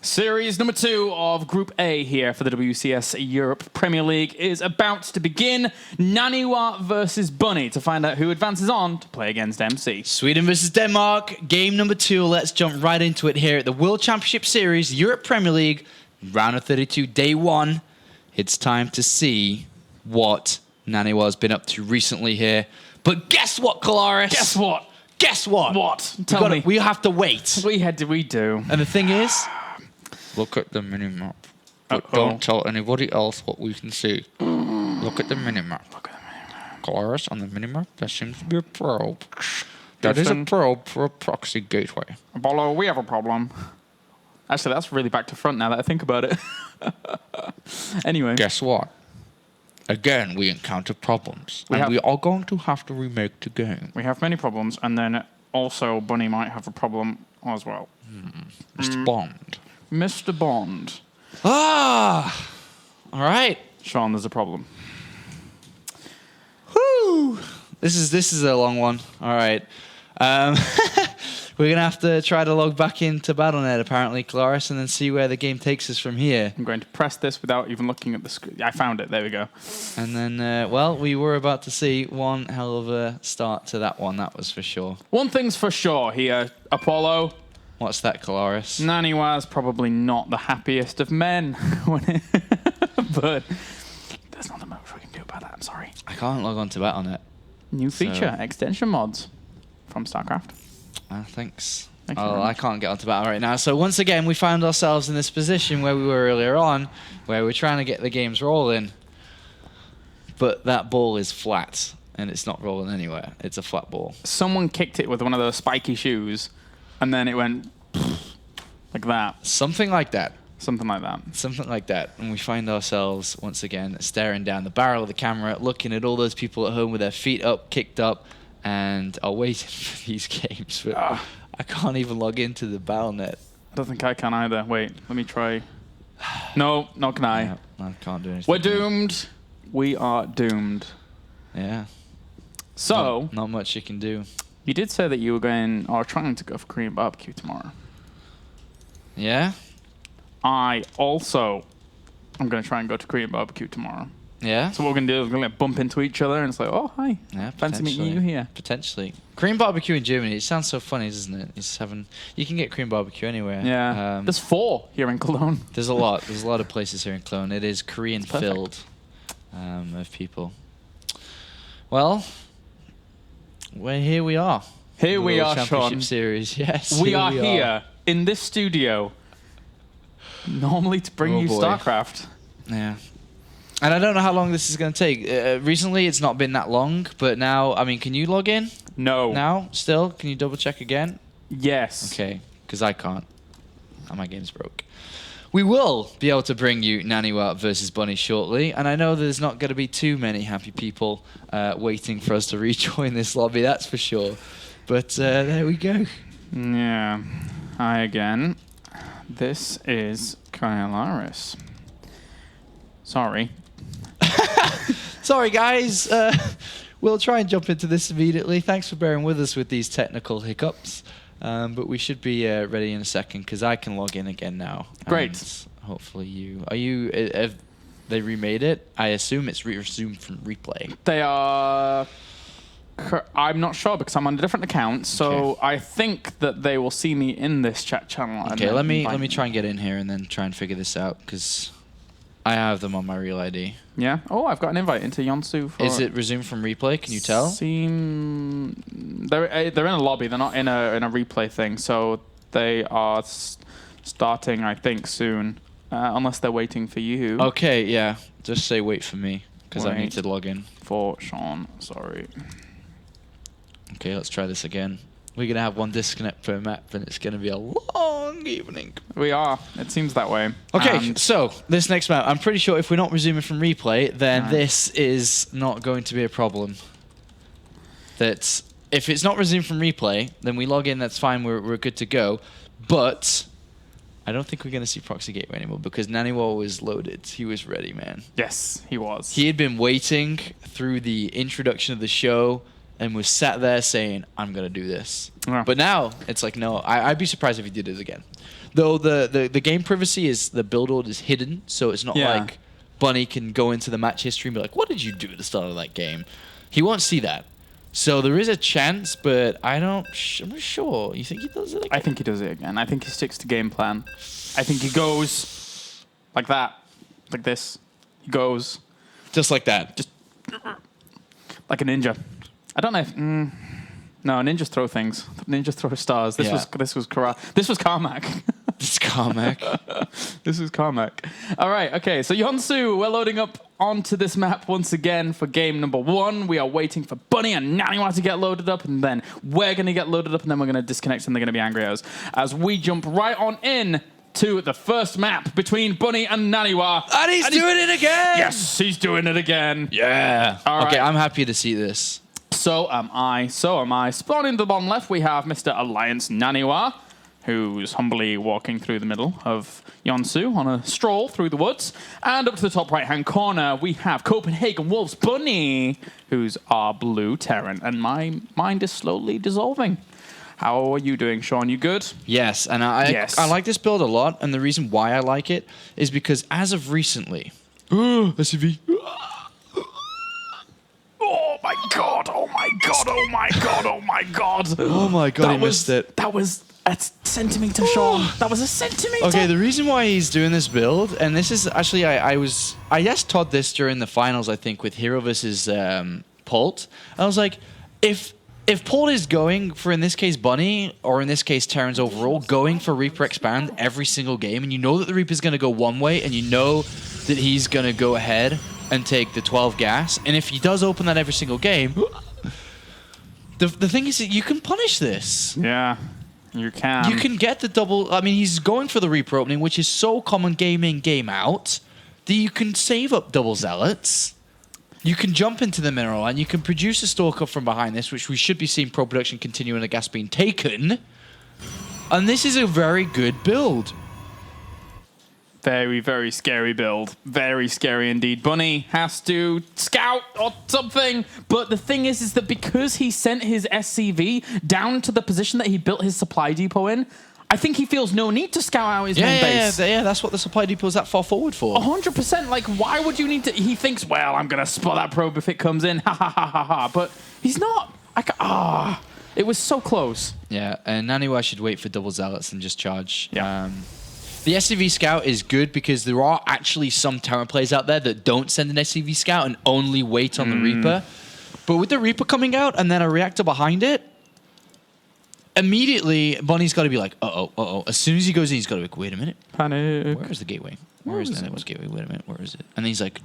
Series number 2 of Group A here for the WCS Europe Premier League is about to begin. NaNiwa versus Bunny to find out who advances on to play against MC. Sweden versus Denmark, game number 2. Let's jump right into it here at the World Championship Series, Europe Premier League, round of 32, day 1. It's time to see what NaNiwa has been up to recently here. But guess what, Kalaris? Guess what? Guess what? What? Tell me. We have to wait. What did we do? And the thing is, look at the minimap. But don't tell anybody else what we can see. Look at the minimap. Look at the minimap. Kalaris, on the minimap, there seems to be a probe. That is a probe for a proxy gateway. Apollo, we have a problem. Actually, that's really back to front now that I think about it. Anyway. Guess what? Again, we encounter problems. We are going to have to remake the game. We have many problems, and then also Bunny might have a problem as well. Mr. Bond. Mr. Bond. Ah! All right. Sean, there's a problem. Whew! This is a long one. All right. We're going to have to try to log back into BattleNet, apparently, Kalaris, and then see where the game takes us from here. I'm going to press this without even looking at the screen. I found it. There we go. And then, well, we were about to see one hell of a start to that one, that was for sure. One thing's for sure here, Apollo. What's that, Kalaris? NaNiwa's probably not the happiest of men. But there's not much we can do about that. I'm sorry. I can't log on to BattleNet. New feature, extension mods from StarCraft. Thanks. I can't get onto battle right now. So once again, we found ourselves in this position where we were earlier on, where we're trying to get the games rolling, but that ball is flat, and it's not rolling anywhere. It's a flat ball. Someone kicked it with one of those spiky shoes, and then it went like that. Something like that. Something like that. Something like that. And we find ourselves, once again, staring down the barrel of the camera, looking at all those people at home with their feet up, kicked up, and are waiting for these games. But I can't even log into the BattleNet. I don't think I can either. Wait, let me try. No, not can I. Yeah, I can't do anything. We're doomed. We are doomed. Yeah. So, not much you can do. You did say that you were going or trying to go for Korean barbecue tomorrow. Yeah? I also am going to try and go to Korean barbecue tomorrow. Yeah? So what we're going to do is we're going to bump into each other and it's like, oh, hi. Yeah, fancy meeting you here. Potentially. Korean barbecue in Germany, it sounds so funny, doesn't it? You can get Korean barbecue anywhere. Yeah. There's 4 here in Cologne. There's a lot. There's a lot of places here in Cologne. It is Korean-filled of people. Well, here we are. Here we are, Championship Sean. Series, yes. We are here in this studio, normally to bring you StarCraft. Yeah. And I don't know how long this is going to take. Recently, it's not been that long, but now, I mean, can you log in? No. Now, still? Can you double check again? Yes. Okay, because I can't. My game's broke. We will be able to bring you NaNiwa versus Bunny shortly, and I know there's not going to be too many happy people waiting for us to rejoin this lobby, that's for sure. But there we go. Yeah. Hi again. This is Kalaris. Sorry. Sorry, guys. We'll try and jump into this immediately. Thanks for bearing with us with these technical hiccups. But we should be ready in a second because I can log in again now. Great. Hopefully you... Have they remade it? I assume it's resumed from replay. They are... I'm not sure because I'm on a different account, so I think that they will see me in this chat channel. Okay, let me try and get in here and then try and figure this out because I have them on my real ID. Yeah. Oh, I've got an invite into Yonsu. Is it resumed from replay? Can you tell? They're in a lobby. They're not in a replay thing, so they are starting, I think, soon, unless they're waiting for you. Okay, yeah. Just say wait for me because I need to log in. For Sean, sorry. Okay, let's try this again. We're going to have one disconnect per map, and it's going to be a long evening. We are. It seems that way. Okay, so this next map, I'm pretty sure if we're not resuming from replay, then this is not going to be a problem. That if it's not resumed from replay, then we log in, that's fine, we're good to go. But I don't think we're going to see Proxy Gateway anymore because NaNiwa was loaded. He was ready, man. Yes, he was. He had been waiting through the introduction of the show and was sat there saying, I'm going to do this. Yeah. But now, it's like, no, I'd be surprised if he did it again. Though the game privacy is, the build order is hidden, so it's not like Bunny can go into the match history and be like, what did you do at the start of that game? He won't see that. So there is a chance, but I'm not sure. You think he does it again? I think he does it again. I think he sticks to game plan. I think he goes like that, like this. He goes just like that. Just like a ninja. I don't know if... no, ninjas throw things. Ninjas throw stars. This was Carmack. This is Carmack. This is Carmack. All right, okay. So Yonsu, we're loading up onto this map once again for game number 1. We are waiting for Bunny and NaNiwa to get loaded up, and then we're going to get loaded up, and then we're going to disconnect, and they're going to be angry at us. As we jump right on in to the first map between Bunny and NaNiwa. And he's doing it again! Yes, he's doing it again. Yeah. All right. Okay, I'm happy to see this. So am I. Spawning to the bottom left, we have Mr. Alliance NaNiwa, who's humbly walking through the middle of Yonsu on a stroll through the woods. And up to the top right-hand corner, we have Copenhagen Wolves Bunny, who's our blue Terran. And my mind is slowly dissolving. How are you doing, Sean? You good? Yes, and I like this build a lot, and the reason why I like it is because as of recently... SCV. Oh my god, oh my god, oh my god, oh my god. Oh my god, he missed it. That was a centimeter, Sean. That was a centimeter. Okay, the reason why he's doing this build, and this is actually, I asked Todd this during the finals, I think, with Hero versus Polt. I was like, if Polt is going for, in this case, Bunny, or in this case, Terrans overall, going for Reaper Expand every single game, and you know that the Reaper's going to go one way, and you know that he's going to go ahead and take the 12 gas, and if he does open that every single game, the thing is that you can punish this. Yeah, you can. You can get the double... I mean, he's going for the Reaper opening, which is so common game in, game out, that you can save up double Zealots. You can jump into the mineral, and you can produce a Stalker from behind this, which we should be seeing pro production continue and a gas being taken. And this is a very good build. Very, very scary build. Very scary indeed. Bunny has to scout or something. But the thing is that because he sent his SCV down to the position that he built his supply depot in, I think he feels no need to scout out his main base. Yeah, that's what the supply depot is that far forward for. 100%. Like, why would you need to... He thinks, well, I'm going to spot that probe if it comes in. Ha, ha, ha, ha, ha. But he's not. It was so close. Yeah, and NaNiwa should wait for double Zealots and just charge. Yeah. The SCV Scout is good because there are actually some Terran players out there that don't send an SCV Scout and only wait on the Reaper. But with the Reaper coming out and then a reactor behind it, immediately Bunny's got to be like, uh-oh. As soon as he goes in, he's got to be like, wait a minute. Panic. Where is the gateway? Where is NaNiwa's gateway? Wait a minute, where is it? And he's like,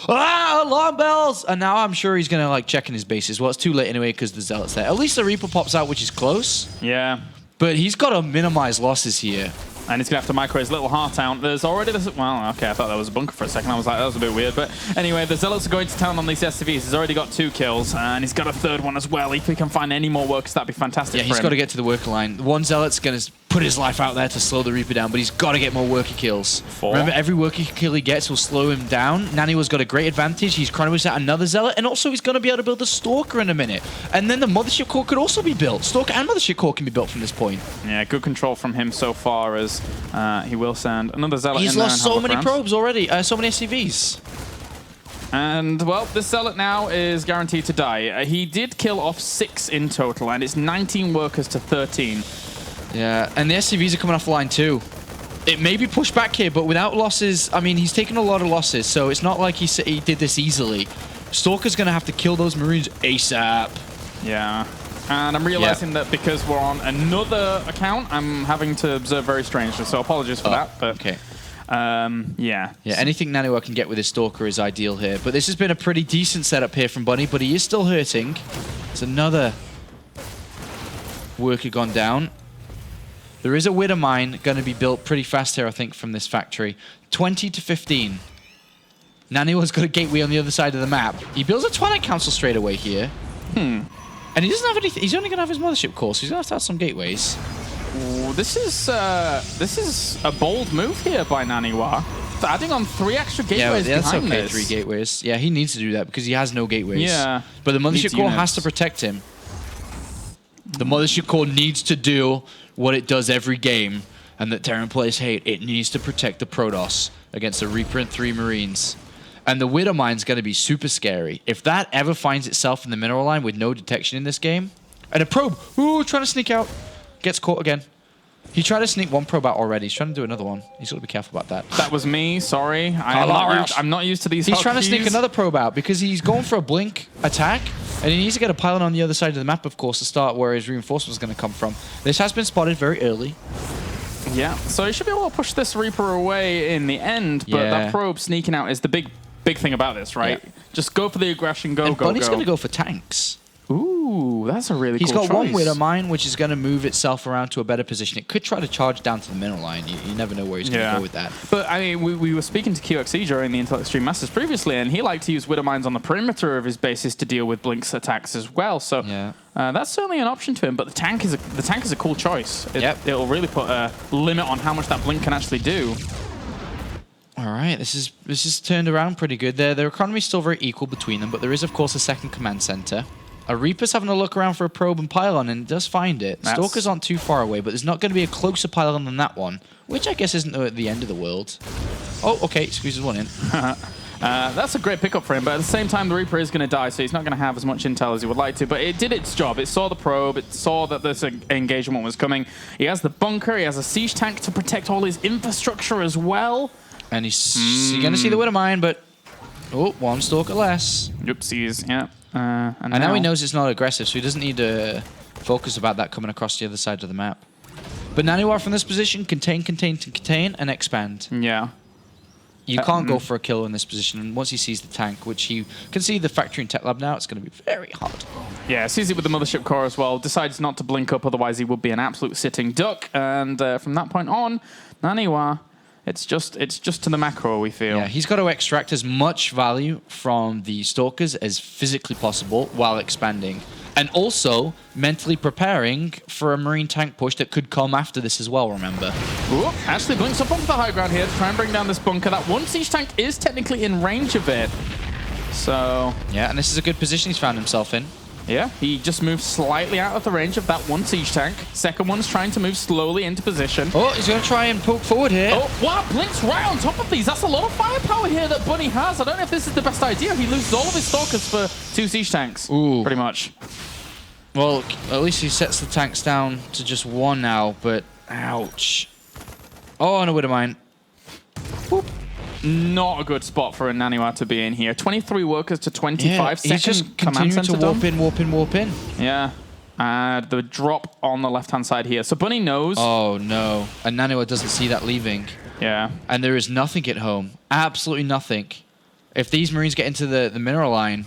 alarm bells! And now I'm sure he's going to like check in his bases. Well, it's too late anyway because the Zealot's there. At least the Reaper pops out, which is close. Yeah. But he's got to minimize losses here. And he's going to have to micro his little heart out. There's already this... Well, okay, I thought that was a bunker for a second. I was like, that was a bit weird. But anyway, the Zealots are going to town on these SCVs. He's already got 2 kills, and he's got a 3rd one as well. If he can find any more workers, that'd be fantastic for him. Yeah, he's got to get to the worker line. One Zealot's going to put his life out there to slow the Reaper down, but he's got to get more worker kills. 4. Remember, every worker kill he gets will slow him down. NaNiwa's got a great advantage. He's trying to wish out another Zealot, and also he's going to be able to build a Stalker in a minute. And then the Mothership Core could also be built. Stalker and Mothership Core can be built from this point. Yeah, good control from him so far as he will send another Zealot in there. He's lost so many probes already, so many SCVs. And, well, this Zealot now is guaranteed to die. He did kill off 6 in total, and it's 19 workers to 13. Yeah, and the SCVs are coming off the line too. It may be pushed back here, but without losses, I mean, he's taken a lot of losses, so it's not like he did this easily. Stalker's going to have to kill those Marines ASAP. Yeah. And I'm realizing that because we're on another account, I'm having to observe very strangely, so apologies for that. But okay. Yeah. Yeah, anything NaNiwa can get with his Stalker is ideal here. But this has been a pretty decent setup here from Bunny, but he is still hurting. There's another worker gone down. There is a Widow Mine going to be built pretty fast here, I think, from this factory. 20 to 15. NaNiwa's got a gateway on the other side of the map. He builds a Twilight Council straight away here. And he doesn't have anything. He's only going to have his Mothership Core, so he's going to have some gateways. Ooh, this is a bold move here by NaNiwa. adding on 3 extra gateways yeah, that's behind okay, this. 3 gateways. Yeah, he needs to do that because he has no gateways. Yeah. But the Mothership Needs Core units. has to protect him. The Mothership Core needs to do what it does every game, and that Terran players hate. It needs to protect the Protoss against the Reaper and 3 Marines. And the Widow Mine's going to be super scary. If that ever finds itself in the mineral line with no detection in this game, and a probe, ooh, trying to sneak out, gets caught again. He tried to sneak 1 probe out already. He's trying to do another one. He's got to be careful about that. That was me, sorry. I'm not used to these He's trying to hotkeys. sneak another probe out because he's going for a blink attack, and he needs to get a pylon on the other side of the map, of course, to start where his reinforcement is going to come from. This has been spotted very early. Yeah, so he should be able to push this Reaper away in the end, but that probe sneaking out is the big thing about this, right? Yeah. Just go for the aggression, go. Bunny's going to go for tanks. Ooh, that's a really He's cool got choice. 1 Widow Mine, which is going to move itself around to a better position. It could try to charge down to the mineral line. You never know where he's going to go with that. But, I mean, we were speaking to QXE during the Intellect Stream Masters previously, and he liked to use Widow Mines on the perimeter of his bases to deal with Blink's attacks as well. So that's certainly an option to him. But the tank is a cool choice. It'll really put a limit on how much that Blink can actually do. All right, this is turned around pretty good. Their economy is still very equal between them, but there is, of course, a second command center. A Reaper's having a look around for a probe and pylon, and it does find it. Stalkers aren't too far away, but there's not going to be a closer pylon than that one, which I guess isn't at the end of the world. Oh, okay, squeezes 1 in. That's a great pickup for him, but at the same time, the Reaper is going to die, so he's not going to have as much intel as he would like to. But it did its job. It saw the probe. It saw that this engagement was coming. He has the bunker. He has a siege tank to protect all his infrastructure as well. And he's going to see the Widow Mine, but... Oh, 1 Stalker less. Oopsies, yeah. And now he knows it's not aggressive, so he doesn't need to focus about that coming across the other side of the map. But NaNiwa from this position, contain, and expand. Yeah. You can't go for a kill in this position, and once he sees the tank, which he can see the factory and tech lab now, it's going to be very hard. Yeah, sees it with the Mothership Core as well, decides not to blink up, otherwise he would be an absolute sitting duck, and from that point on, NaNiwa... It's just to the macro, we feel. Yeah, he's got to extract as much value from the Stalkers as physically possible while expanding. And also mentally preparing for a Marine tank push that could come after this as well, remember. Ooh, actually blinks up onto the high ground here to try and bring down this bunker. That 1 siege tank is technically in range of it. So... Yeah, and this is a good position he's found himself in. Yeah, he just moved slightly out of the range of that 1 siege tank. Second one's trying to move slowly into position. Oh, he's going to try and poke forward here. Oh, wow, Blink's right on top of these. That's a lot of firepower here that Bunny has. I don't know if this is the best idea. He loses all of his Stalkers for 2 siege tanks. Ooh. Pretty much. Well, at least he sets the tanks down to just 1 now, but ouch. Oh, and a Widow Mine. Whoop. Not a good spot for a NaNiwa to be in here. 23 workers to 25. Yeah, he's just continuing to warp in. Yeah. The drop on the left-hand side here. So Bunny knows. Oh, no. And NaNiwa doesn't see that leaving. Yeah. And there is nothing at home. Absolutely nothing. If these Marines get into the mineral line...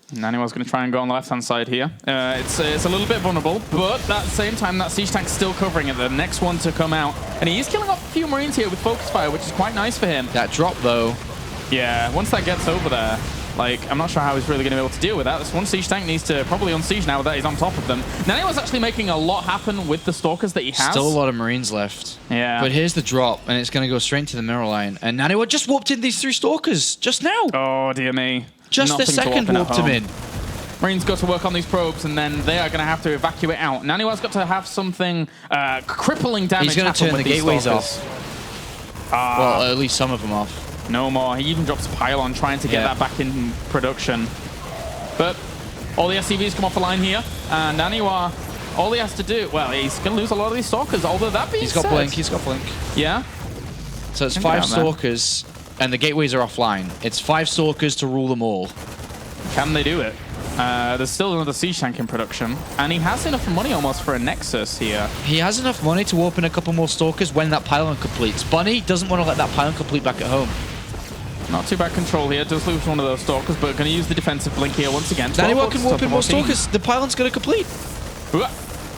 NaNiwa's going to try and go on the left-hand side here. It's a little bit vulnerable, but at the same time, that siege tank's still covering it. The next one to come out. And he is killing off a few Marines here with focus fire, which is quite nice for him. That drop, though. Yeah, once that gets over there, like, I'm not sure how he's really going to be able to deal with that. This 1 siege tank needs to probably unsiege now that he's on top of them. NaNiwa's actually making a lot happen with the Stalkers that he has. Still a lot of Marines left. Yeah. But here's the drop, and it's going to go straight to the mineral line. And NaNiwa just warped in these 3 Stalkers just now. Oh, dear me. Just the second warped him in. Marines got to work on these probes, and then they are going to have to evacuate out. NaNiwa's got to have something crippling damage. He's going to turn the gateways off. Well, at least some of them off. No more. He even drops a pylon trying to get that back in production. But all the SCVs come off the line here, and NaNiwa, all he has to do, well, he's going to lose a lot of these Stalkers, although that being said... He's got Blink. Yeah? So it's 5 Stalkers, and the gateways are offline. It's 5 Stalkers to rule them all. Can they do it? There's still another siege tank in production, and he has enough money almost for a Nexus here. He has enough money to open a couple more Stalkers when that pylon completes. Bunny doesn't want to let that pylon complete back at home. Not too bad control here. Does lose one of those Stalkers, but going to use the defensive blink here once again. NaNiwa can warp in more Stalkers. The pylon's going to complete.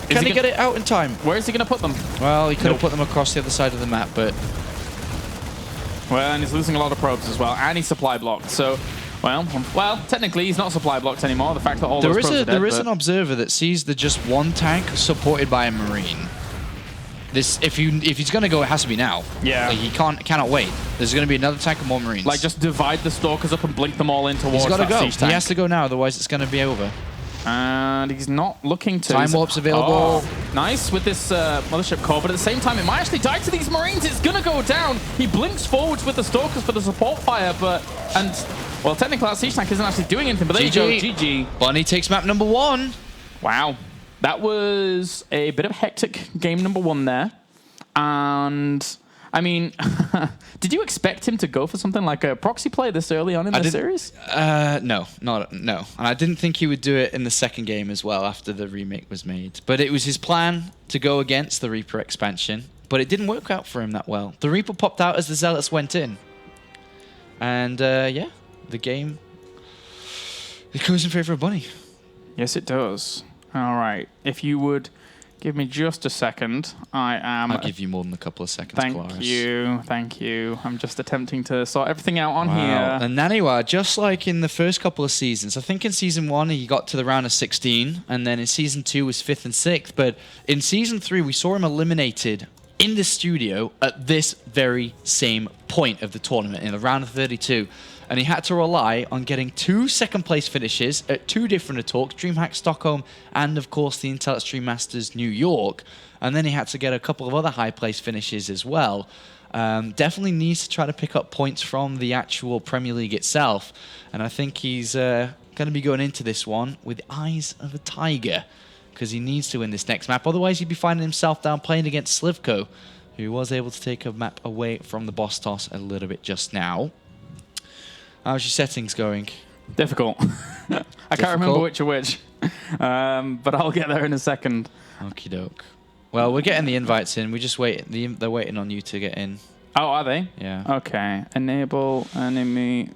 Can he get it out in time? Where is he going to put them? Well, he could have put them across the other side of the map, but... Well, and he's losing a lot of probes as well, and he's supply blocked, so... Well, technically he's not supply blocked anymore. The fact that all those probes are dead, there is an observer that sees the just 1 tank supported by a Marine. This, if he's going to go, it has to be now. Yeah. Like, he cannot wait. There's going to be another tank and more Marines. Like, just divide the Stalkers up and blink them all in towards He's got to that go. siege tank. He has to go now, otherwise it's going to be over. And he's not looking to. Time warp's available. Oh, nice with this Mothership core, but at the same time, it might actually die to these Marines. It's going to go down. He blinks forwards with the Stalkers for the support fire, well, technically that siege tank isn't actually doing anything, but there you go, GG. Bunny takes map number 1. Wow. That was a bit of hectic game number 1 there. And, I mean, did you expect him to go for something like a proxy play this early on in the series? No. And I didn't think he would do it in the second game as well after the remake was made. But it was his plan to go against the Reaper expansion, but it didn't work out for him that well. The Reaper popped out as the Zealots went in. And, yeah, the game, it goes in favor of Bunny. Yes, it does. All right. If you would give me just a second, I'll give you more than a couple of seconds, Thank you. I'm just attempting to sort everything out on here. And NaNiwa, just like in the first couple of seasons, I think in Season 1 he got to the round of 16, and then in Season 2 was 5th and 6th, but in Season 3 we saw him eliminated in the studio at this very same point of the tournament, in the round of 32. And he had to rely on getting 2 second-place finishes at 2 different talks, DreamHack Stockholm and, of course, the Intel Extreme Masters New York. And then he had to get a couple of other high-place finishes as well. Definitely needs to try to pick up points from the actual Premier League itself. And I think he's going to be going into this one with the eyes of a tiger, because he needs to win this next map. Otherwise, he'd be finding himself down playing against Slivko, who was able to take a map away from the boss toss a little bit just now. How's your settings going? Difficult. I can't remember which are which, but I'll get there in a second. Okie doke. Well, we're getting the invites in. We just wait. They're waiting on you to get in. Oh, are they? Yeah. Okay. Enable enemy.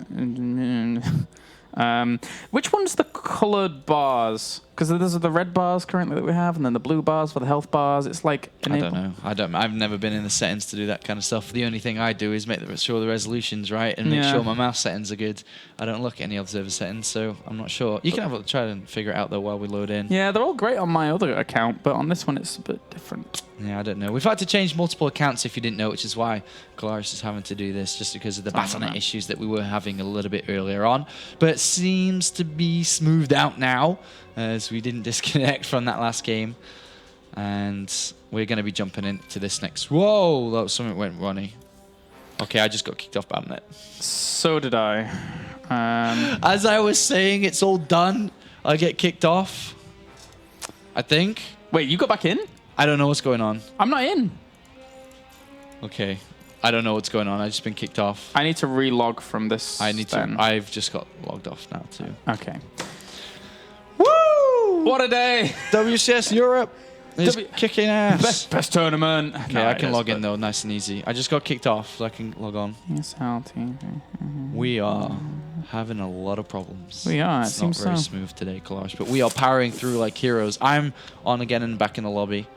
Which one's the colored bars? Because those are the red bars currently that we have, and then the blue bars for the health bars. It's like enable. I don't know. I've never been in the settings to do that kind of stuff. The only thing I do is make sure the resolution's right and make sure my mouse settings are good. I don't look at any observer settings, so I'm not sure. You can try and figure it out though while we load in. Yeah, they're all great on my other account, but on this one it's a bit different. Yeah, I don't know. We've had to change multiple accounts if you didn't know, which is why Galaris is having to do this, just because of the Battle.net issues that we were having a little bit earlier on. But it seems to be smoothed out now, as we didn't disconnect from that last game. And we're going to be jumping into this next. Whoa, that was something went runny. Okay, I just got kicked off Battle.net. So did I. As I was saying, it's all done. I get kicked off, I think. Wait, you got back in? I don't know what's going on. I'm not in. Okay. I don't know what's going on. I've just been kicked off. I need to relog from this. I need to. I've just got logged off now too. Okay. Woo! What a day! WCS Europe is kicking ass. Best tournament. Okay, no, I can log in though, nice and easy. I just got kicked off, so I can log on. Yes, we are having a lot of problems. We are. It's not very smooth today, Kalash, but we are powering through like heroes. I'm on again and back in the lobby.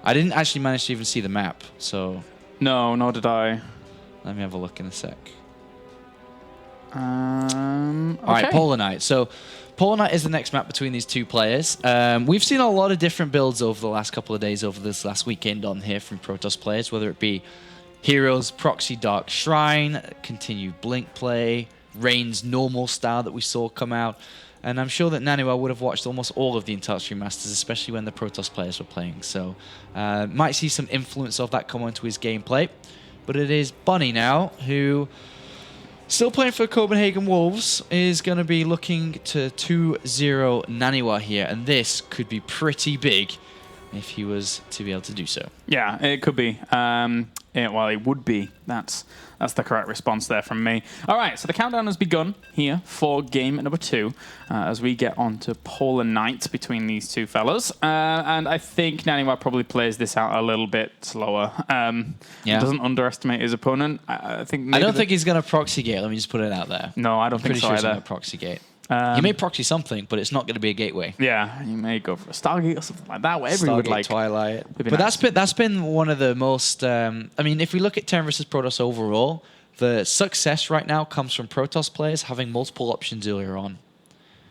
I didn't actually manage to even see the map, so. No, nor did I. Let me have a look in a sec. Okay. All right, Polar Knight. So, Polar Knight is the next map between these two players. We've seen a lot of different builds over the last couple of days, over this last weekend on here from Protoss players, whether it be Heroes, Proxy Dark Shrine, continued Blink play, Rain's normal style that we saw come out. And I'm sure that NaNiwa would have watched almost all of the Intel Extreme Masters, especially when the Protoss players were playing. So, might see some influence of that come onto his gameplay. But it is Bunny now, who, still playing for Copenhagen Wolves, is going to be looking to 2-0 NaNiwa here. And this could be pretty big if he was to be able to do so. Yeah, it could be. Well, it would be. That's the correct response there from me. All right, so the countdown has begun here for game number 2 as we get on to Polar Knight between these two fellas. And I think NaNiwa probably plays this out a little bit slower. Doesn't underestimate his opponent. I don't think he's going to proxy gate. Let me just put it out there. No, I don't think so either. He's going to proxy gate. He may proxy something, but it's not going to be a gateway. Yeah, he may go for a Stargate or something like that, whatever he would like. Twilight. But that's been one of the most... I mean, if we look at Terran versus Protoss overall, the success right now comes from Protoss players having multiple options earlier on.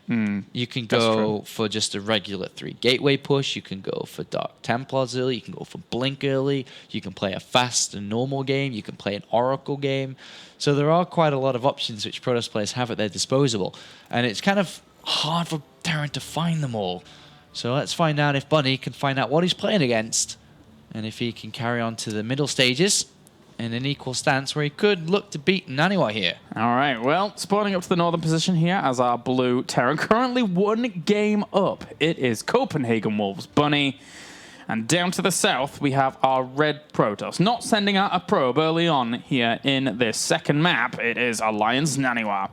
You can go for just a regular 3 gateway push. You can go for Dark Templars early. You can go for Blink early. You can play a fast and normal game. You can play an Oracle game. So there are quite a lot of options which Protoss players have at their disposal. And it's kind of hard for Terran to find them all. So let's find out if Bunny can find out what he's playing against. And if he can carry on to the middle stages in an equal stance where he could look to beat NaNiwa here. All right, well, spawning up to the northern position here as our blue Terran. Currently 1 game up. It is Copenhagen Wolves Bunny. And down to the south, we have our red Protoss. Not sending out a probe early on here in this second map. It is Alliance NaNiwa.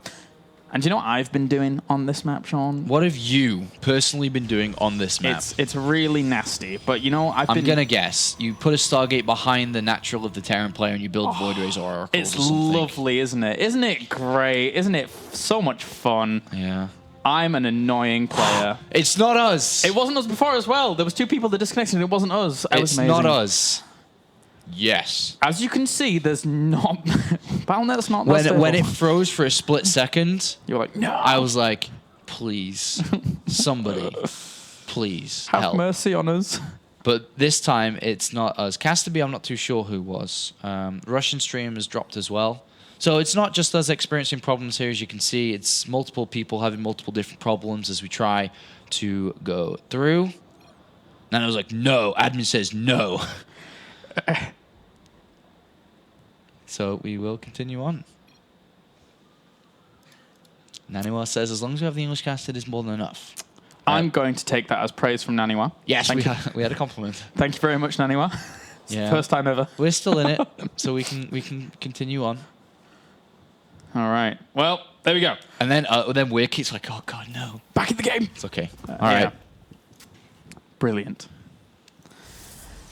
And do you know what I've been doing on this map, Sean? What have you personally been doing on this map? It's really nasty, but you know, I'm going to guess. You put a Stargate behind the natural of the Terran player and you build Void Rays or Oracles It's or something. lovely, isn't it? Isn't it great? Isn't it so much fun? Yeah. I'm an annoying player. It's not us. It wasn't us before as well. There was 2 people that disconnected and it wasn't us. It's not us. Yes. As you can see, there's not... Battle.net's not that stable. When it froze for a split second, You're like, no! I was like, please, somebody, please Have help. mercy on us. But this time, it's not us. Casterby, I'm not too sure who was. Russian stream has dropped as well. So it's not just us experiencing problems here, as you can see. It's multiple people having multiple different problems as we try to go through. And I was like, no. Admin says no. So we will continue on. NaNiwa says, as long as we have the English cast, it is more than enough. I'm going to take that as praise from NaNiwa. Yes, we had a compliment. Thank you very much, NaNiwa. It's the first time ever. We're still in it, so we can continue on. All right. Well, there we go. And then Weirke's like, oh god, no. Back in the game. It's okay. All right. Yeah. Brilliant.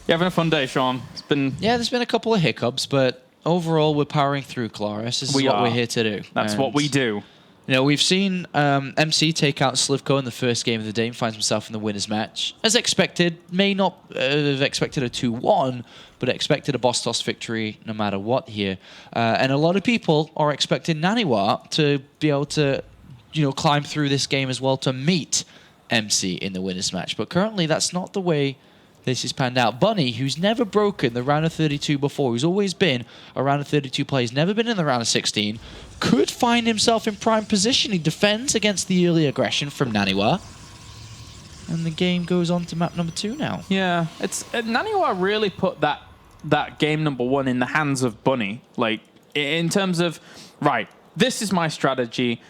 You having a fun day, Sean? It's been... Yeah, there's been a couple of hiccups, but overall, we're powering through, Claris. This is what we're here to do. That's what we do. You know, we've seen MC take out Slivko in the first game of the day and finds himself in the winner's match. As expected, may not have expected a 2-1, but expected a boss toss victory no matter what here. And a lot of people are expecting NaNiwa to be able to, climb through this game as well to meet MC in the winner's match. But currently, that's not the way this is panned out. Bunny, who's never broken the round of 32 before, who's always been a round of 32 player, never been in the round of 16, could find himself in prime position. He defends against the early aggression from NaNiwa. And the game goes on to map number 2 now. Yeah, it's NaNiwa really put that game number 1 in the hands of Bunny. Like, in terms of, right, this is my strategy.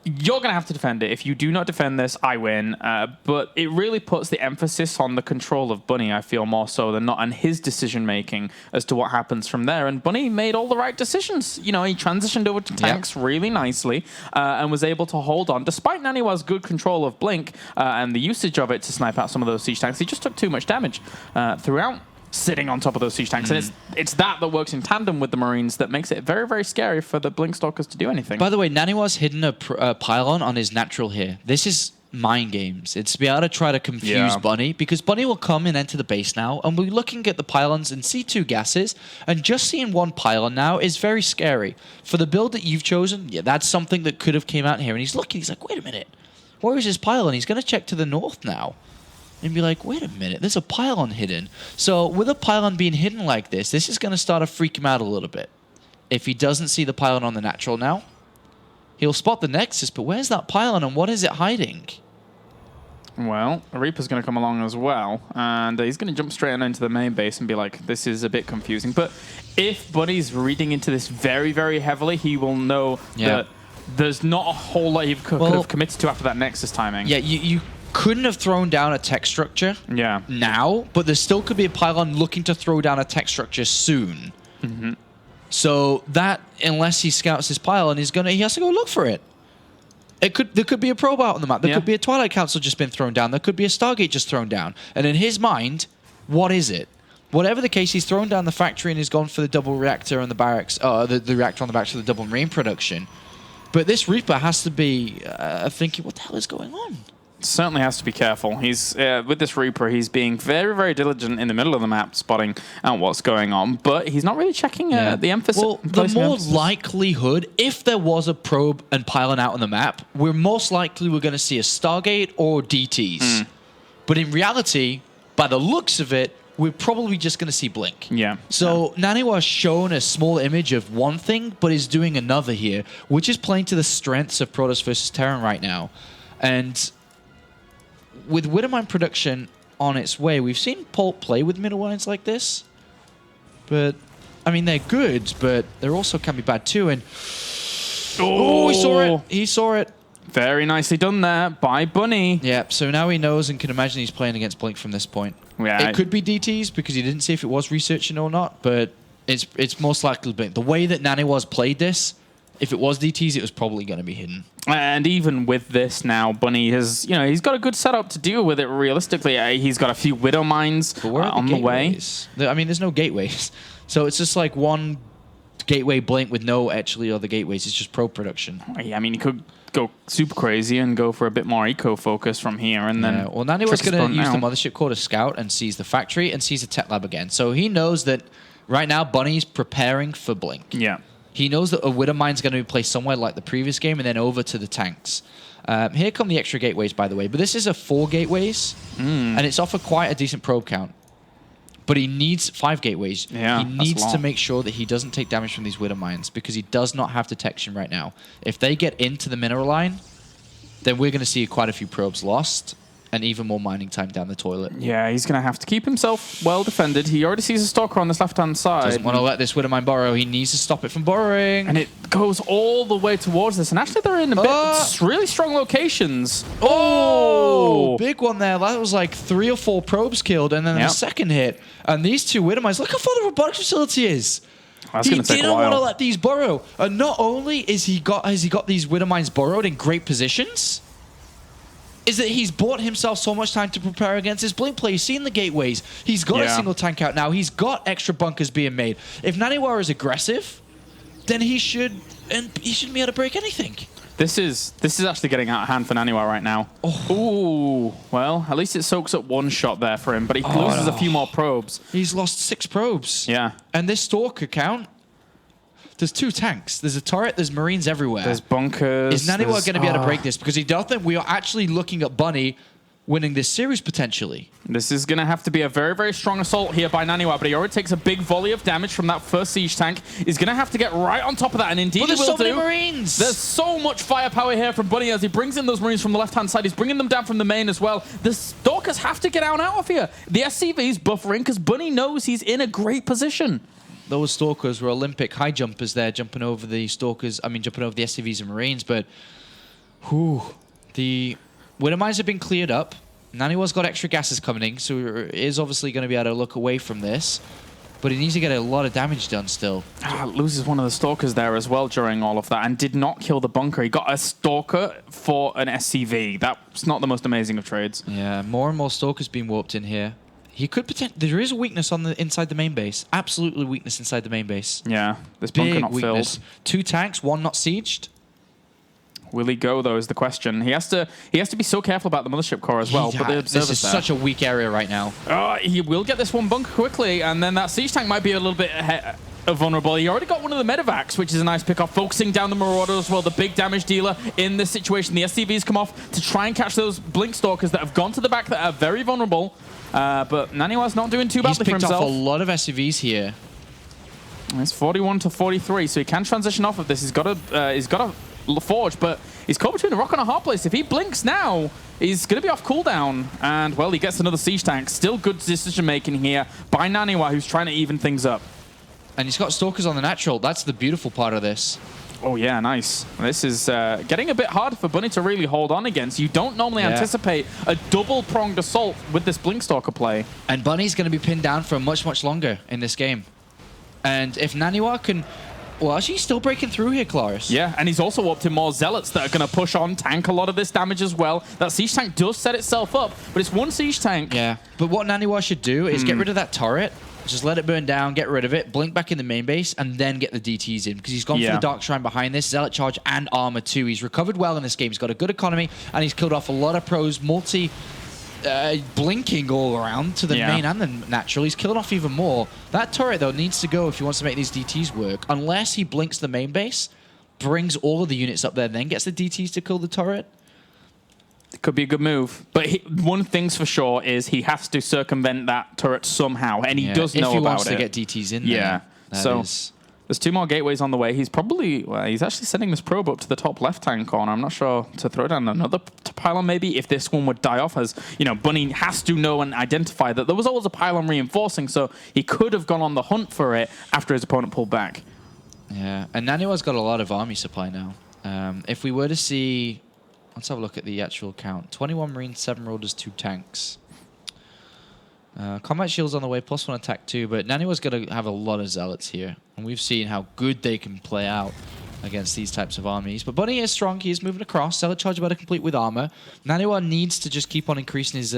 You're going to have to defend it. If you do not defend this, I win. But it really puts the emphasis on the control of Bunny, I feel, more so than not, and his decision-making as to what happens from there. And Bunny made all the right decisions. He transitioned over to tanks really nicely and was able to hold on. Despite NaNiwa's good control of Blink and the usage of it to snipe out some of those siege tanks, he just took too much damage throughout sitting on top of those siege tanks. And it's that works in tandem with the Marines that makes it very, very scary for the Blink Stalkers to do anything. By the way, NaNiwa's hidden a pylon on his natural here. This is mind games. It's to be able to try to confuse Bunny, because Bunny will come and enter the base now, and we're looking at the pylons and see 2 gases, and just seeing 1 pylon now is very scary. For the build that you've chosen, that's something that could have came out here. And he's looking, he's like, wait a minute, where is his pylon? He's going to check to the north now. And be like, wait a minute, there's a pylon hidden. So with a pylon being hidden like this is going to start to freak him out a little bit. If he doesn't see the pylon on the natural now, he'll spot the Nexus, but where's that pylon and what is it hiding? Well, Reaper's going to come along as well, and he's going to jump straight on into the main base and be like, this is a bit confusing. But if Bunny's reading into this very, very heavily, he will know that there's not a whole lot he could have committed to after that Nexus timing. Yeah, you couldn't have thrown down a tech structure now, but there still could be a pylon looking to throw down a tech structure soon. So that, unless he scouts his pylon, he has to go look for it. There could be a probe out on the map. There could be a Twilight Council just been thrown down. There could be a Stargate just thrown down. And in his mind, what is it? Whatever the case, he's thrown down the factory and he's gone for the double reactor on the barracks, the reactor on the barracks for the double marine production. But this Reaper has to be thinking, what the hell is going on? Certainly has to be careful. He's with this Reaper, he's being very, very diligent in the middle of the map, spotting out what's going on, but he's not really checking the emphasis. Well, the more likelihood, if there was a probe and pylon out on the map, we're most likely we're going to see a Stargate or DTs. But in reality, by the looks of it, we're probably just going to see Blink. Yeah. So NaNiwa's shown a small image of one thing, but is doing another here, which is playing to the strengths of Protoss versus Terran right now. And with Widowmine production on its way, we've seen Pulp play with middle lines like this. But, I mean, they're good, but they also can be bad too. And oh, he saw it. He saw it. Very nicely done there by Bunny. Yeah, so now he knows and can imagine he's playing against Blink from this point. Yeah, it could be DTs because he didn't see if it was researching or not, but it's most likely Blink. The way that NaNiwa's played this, if it was DTs, it was probably going to be hidden. And even with this now, Bunny has, he's got a good setup to deal with it realistically. He's got a few Widow Mines on the way. I mean, there's no gateways. So it's just like one gateway Blink with no actually other gateways. It's just probe production. Yeah, I mean, you could go super crazy and go for a bit more eco focus from here, and then well, NaNiwa's going to use the mothership core to scout and seize the factory and seize the tech lab again. So he knows that right now Bunny's preparing for Blink. Yeah, he knows that a Widow Mine's going to be placed somewhere like the previous game and then over to the tanks. Here come the extra gateways, by the way, but this is a 4 gateways and it's off quite a decent probe count. But he needs 5 gateways. Yeah, he needs to make sure that he doesn't take damage from these Widow Mines because he does not have detection right now. If they get into the mineral line, then we're going to see quite a few probes lost and even more mining time down the toilet. Yeah, he's going to have to keep himself well defended. He already sees a Stalker on this left-hand side. Doesn't want to let this Widow Mine burrow. He needs to stop it from burrowing. And it goes all the way towards this. And actually, they're in a bit really strong locations. Oh, big one there. That was like 3 or 4 probes killed, and then the second hit. And these 2 Widow Mines, look how far the robotics facility is. He didn't want to let these burrow. And not only has he got these Widow Mines burrowed in great positions, is that he's bought himself so much time to prepare against his Blink play. He's seen the gateways. He's got a single tank out now. He's got extra bunkers being made. If NaNiwa is aggressive, then he shouldn't be able to break anything. This is actually getting out of hand for NaNiwa right now. Ooh, well, at least it soaks up 1 shot there for him, but he loses a few more probes. He's lost 6 probes. Yeah. And this Stalker count, there's 2 tanks. There's a turret. There's Marines everywhere. There's bunkers. Is NaNiwa going to be able to break this? Because he don't think we are actually looking at Bunny winning this series potentially. This is going to have to be a very, very strong assault here by NaNiwa, but he already takes a big volley of damage from that first siege tank. He's going to have to get right on top of that, and indeed he will so many Marines. There's so much firepower here from Bunny as he brings in those Marines from the left-hand side. He's bringing them down from the main as well. The Stalkers have to get out of here. The SCV's buffering because Bunny knows he's in a great position. Those Stalkers were Olympic high jumpers there, jumping over the Stalkers, jumping over the SCVs and Marines, but the Widow Mines have been cleared up. NaNiwa's got extra gases coming in, so he is obviously going to be able to look away from this, but he needs to get a lot of damage done still. Loses one of the Stalkers there as well during all of that, and did not kill the bunker. He got a Stalker for an SCV. That's not the most amazing of trades. Yeah, more and more Stalkers being warped in here. He could there is a weakness on inside the main base. Absolutely weakness inside the main base. Yeah, this bunker Big not weakness. filled. 2 tanks, 1 not sieged. Will he go though? Is the question. He has to be so careful about the mothership core as well. But the observers this is such a weak area right now. He will get this one bunker quickly, and then that siege tank might be a little bit vulnerable. He already got one of the medevacs, which is a nice pick-off, focusing down the Marauder as well, the big damage dealer in this situation. The SCVs come off to try and catch those Blink Stalkers that have gone to the back that are very vulnerable. But NaNiwa's not doing too badly for himself. He's picked off a lot of SCVs here. It's 41 to 43, so he can transition off of this. He's got a forge, but he's caught between a rock and a hard place. If he blinks now, he's going to be off cooldown. And, well, he gets another siege tank. Still good decision-making here by NaNiwa, who's trying to even things up. And he's got Stalkers on the natural. That's the beautiful part of this. Oh, yeah, nice. This is getting a bit hard for Bunny to really hold on against. You don't normally anticipate a double-pronged assault with this Blink Stalker play. And Bunny's going to be pinned down for much, much longer in this game. And if NaNiwa can... Well, actually, he's still breaking through here, Claris. Yeah, and he's also up to more Zealots that are going to push on, tank a lot of this damage as well. That siege tank does set itself up, but it's 1 siege tank. Yeah, but what NaNiwa should do is get rid of that turret Just let it burn down, get rid of it, blink back in the main base, and then get the DTs in. Because he's gone for the Dark Shrine behind this, Zealot Charge and Armor too. He's recovered well in this game. He's got a good economy, and he's killed off a lot of pros, blinking all around to the main and the natural. He's killing off even more. That turret, though, needs to go if he wants to make these DTs work. Unless he blinks the main base, brings all of the units up there, then gets the DTs to kill the turret. It could be a good move. But one thing's for sure is he has to circumvent that turret somehow, and he does know about it. If he wants to get DTs in there. So there's 2 more gateways on the way. He's probably, he's actually sending this probe up to the top left-hand corner. I'm not sure to throw down another pylon maybe if this one would die off, as, you know, Bunny has to know and identify that there was always a pylon reinforcing, so he could have gone on the hunt for it after his opponent pulled back. Yeah, and NaNiwa's got a lot of army supply now. If we were to see, let's have a look at the actual count. 21 Marines, 7 Marauders, 2 tanks. Combat Shield's on the way, +1 attack too, but NaNiwa's going to have a lot of Zealots here. And we've seen how good they can play out against these types of armies. But Bunny is strong, he is moving across. Zealot Charge about to complete with armor. NaNiwa needs to just keep on increasing his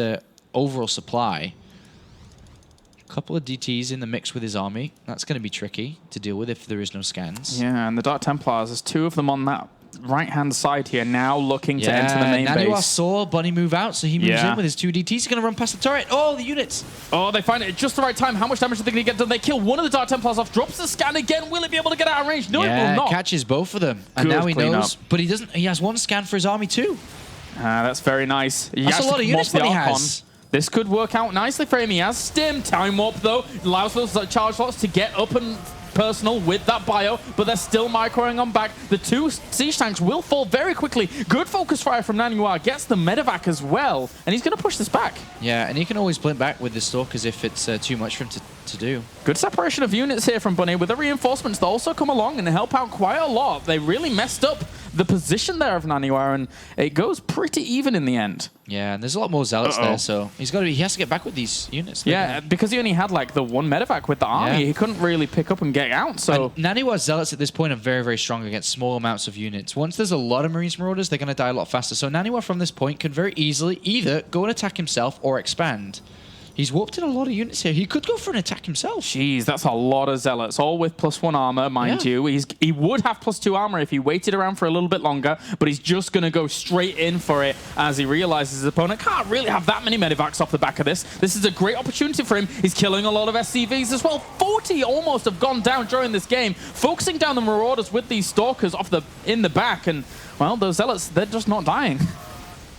overall supply. A couple of DTs in the mix with his army. That's going to be tricky to deal with if there is no scans. Yeah, and the Dark Templars, there's 2 of them on that right-hand side here, now looking to enter the main NaNiwa base. saw Bunny move out, so he moves in with his 2 DTs. He's going to run past the turret. Oh, the units. Oh, they find it at just the right time. How much damage are they going to get done? They kill one of the Dark Templars off, drops the scan again. Will it be able to get out of range? No, it will not. Catches both of them. And now he knows, but he doesn't. He has 1 scan for his army too. That's very nice. That's a lot of units Bunny has. This could work out nicely for him. He has Stim. Time Warp, though, allows those charge slots to get up and personal with that bio, but they're still microing on back. The 2 siege tanks will fall very quickly. Good focus fire from NaNiwa. Gets the medevac as well, and he's going to push this back. Yeah, and he can always blink back with the Stalkers if it's too much for him to do. Good separation of units here from Bunny, with the reinforcements that also come along and help out quite a lot. They really messed up the position there of NaNiwa, and it goes pretty even in the end. Yeah, and there's a lot more Zealots there, so he has to get back with these units. Yeah, because he only had like the 1 medevac with the army, he couldn't really pick up and get out. So NaNiwa's Zealots at this point are very, very strong against small amounts of units. Once there's a lot of Marines Marauders, they're going to die a lot faster. So NaNiwa from this point can very easily either go and attack himself or expand. He's warped in a lot of units here. He could go for an attack himself. Jeez, that's a lot of Zealots, all with +1 armor, mind you. He would have +2 armor if he waited around for a little bit longer, but he's just going to go straight in for it as he realizes his opponent can't really have that many medevacs off the back of this. This is a great opportunity for him. He's killing a lot of SCVs as well. 40 almost have gone down during this game, focusing down the Marauders with these Stalkers in the back, and, well, those Zealots, they're just not dying.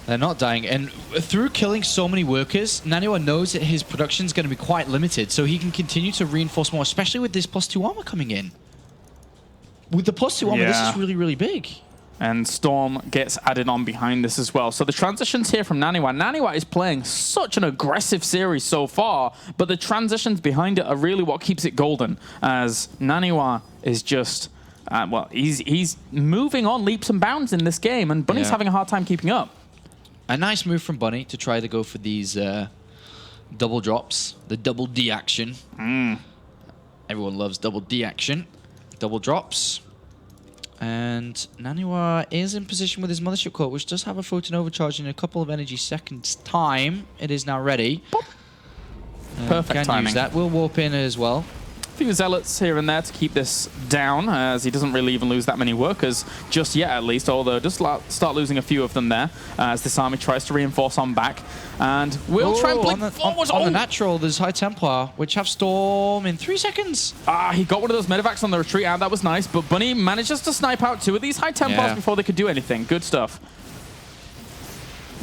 They're not dying, and through killing so many workers, NaNiwa knows that his production is going to be quite limited, so he can continue to reinforce more, especially with this +2 armor coming in. With the +2 armor, this is really, really big. And Storm gets added on behind this as well. So the transitions here from NaNiwa. NaNiwa is playing such an aggressive series so far, but the transitions behind it are really what keeps it golden, as NaNiwa is just... well, he's moving on leaps and bounds in this game, and Bunny's having a hard time keeping up. A nice move from Bunny to try to go for these double drops, the double D action. Everyone loves double D action. Double drops. And NaNiwa is in position with his Mothership Core, which does have a photon overcharge in a couple of energy seconds' time. It is now ready. Perfect timing. Use that. We'll warp in as well. A few Zealots here and there to keep this down, as he doesn't really even lose that many workers just yet, at least, although just start losing a few of them there as this army tries to reinforce on back. And we'll try and blink forward. On the natural, there's High Templar, which have Storm in 3 seconds. He got one of those medevacs on the retreat, and that was nice, but Bunny manages to snipe out 2 of these High Templars before they could do anything. Good stuff.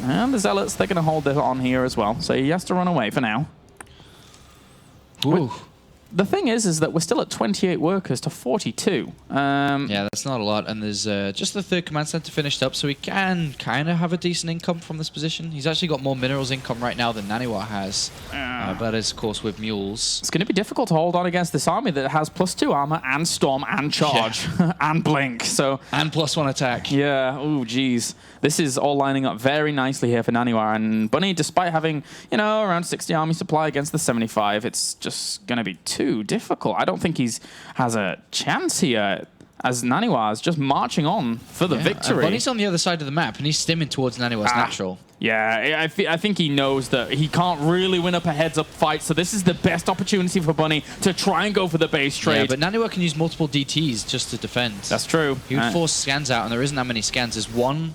And the Zealots, they're going to hold it on here as well, so he has to run away for now. Ooh. The thing is that we're still at 28 workers to 42. Yeah, that's not a lot. And there's just the 3rd command center finished up, so he can kind of have a decent income from this position. He's actually got more minerals income right now than NaNiwa has. But that is, of course, with mules. It's going to be difficult to hold on against this army that has +2 armor and Storm and Charge and Blink. So and +1 attack. Yeah, oh, geez. This is all lining up very nicely here for NaNiwa. And Bunny, despite having, you know, around 60 army supply against the 75, it's just going to be too difficult. I don't think has a chance here, as NaNiwa is just marching on for the victory. Bunny's on the other side of the map, and he's stimming towards NaNiwa's natural. Yeah, I think he knows that he can't really win up a heads-up fight, so this is the best opportunity for Bunny to try and go for the base trade. Yeah, but NaNiwa can use multiple DTs just to defend. That's true. He would force scans out, and there isn't that many scans. There's one.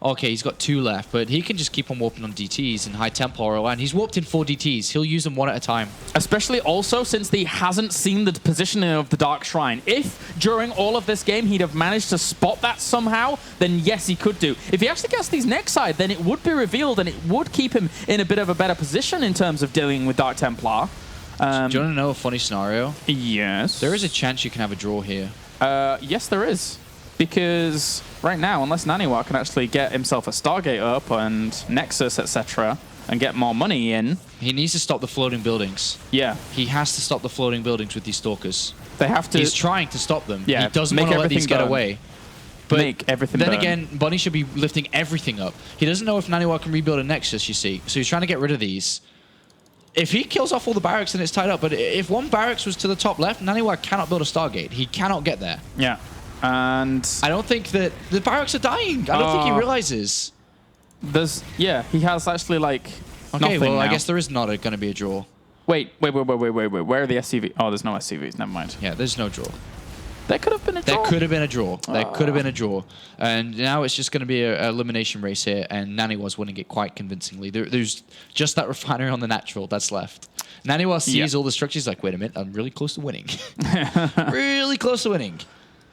Okay, he's got 2 left, but he can just keep on warping on DTs and high tempo, and he's warped in 4 DTs. He'll use them one at a time. Especially also since he hasn't seen the positioning of the Dark Shrine. If during all of this game he'd have managed to spot that somehow, then yes, he could do. If he actually gets these next side, then it would be revealed, and it would keep him in a bit of a better position in terms of dealing with Dark Templar. Do you want to know a funny scenario? Yes. There is a chance you can have a draw here. Yes, there is. Because right now, unless NaNiwa can actually get himself a Stargate up and Nexus, etc., and get more money in... He needs to stop the floating buildings. Yeah. He has to stop the floating buildings with these Stalkers. They have to... He's trying to stop them. Yeah, he doesn't want to let these get away. But make everything then burn. Again, Bunny should be lifting everything up. He doesn't know if NaNiwa can rebuild a Nexus, you see. So he's trying to get rid of these. If he kills off all the barracks, then it's tied up. But if one barracks was to the top left, NaNiwa cannot build a Stargate. He cannot get there. Yeah. And I don't think that the barracks are dying. I don't think he realizes. Yeah, he has actually like. Okay, well, now. I guess there is not going to be a draw. Wait. Where are the SCVs? Oh, there's no SCVs. Never mind. Yeah, there's no draw. There could have been a draw. There could have been a draw. There could have been a draw. And now it's just going to be an elimination race here, and NaNiwa's winning it quite convincingly. There's just that refinery on the natural that's left. NaNiwa sees all the structures like, wait a minute, I'm really close to winning. Really close to winning.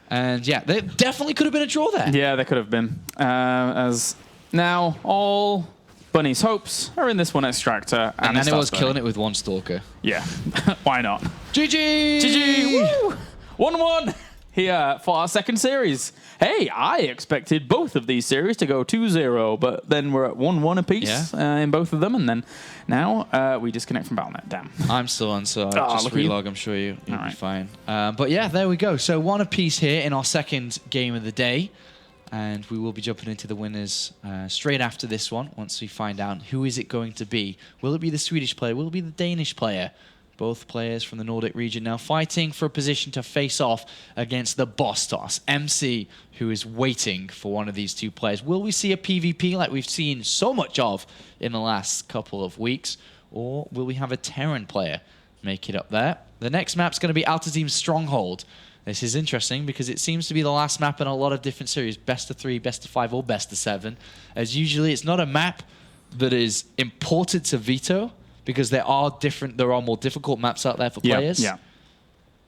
And yeah, there definitely could have been a draw there. Yeah, there could have been. As now all Bunny's hopes are in this one extractor. And NaNiwa's killing it with 1 Stalker. Yeah, why not? GG! GG! Woo! 1-1 here for our second series. Hey, I expected both of these series to go 2-0, but then we're at 1-1 apiece in both of them, and then now we disconnect from Battle.net. Damn. I'm still on, so just relog. I'm sure you'll be fine. But yeah, there we go. So 1 apiece here in our second game of the day, and we will be jumping into the winners straight after this one once we find out who is it going to be. Will it be the Swedish player? Will it be the Danish player? Both players from the Nordic region now fighting for a position to face off against the boss toss, MC, who is waiting for one of these 2 players. Will we see a PvP like we've seen so much of in the last couple of weeks? Or will we have a Terran player make it up there? The next map's going to be Alta Team's Stronghold. This is interesting because it seems to be the last map in a lot of different series. Best of 3, best of 5, or best of 7. As usually, it's not a map that is important to veto, because there are more difficult maps out there for players. Yeah.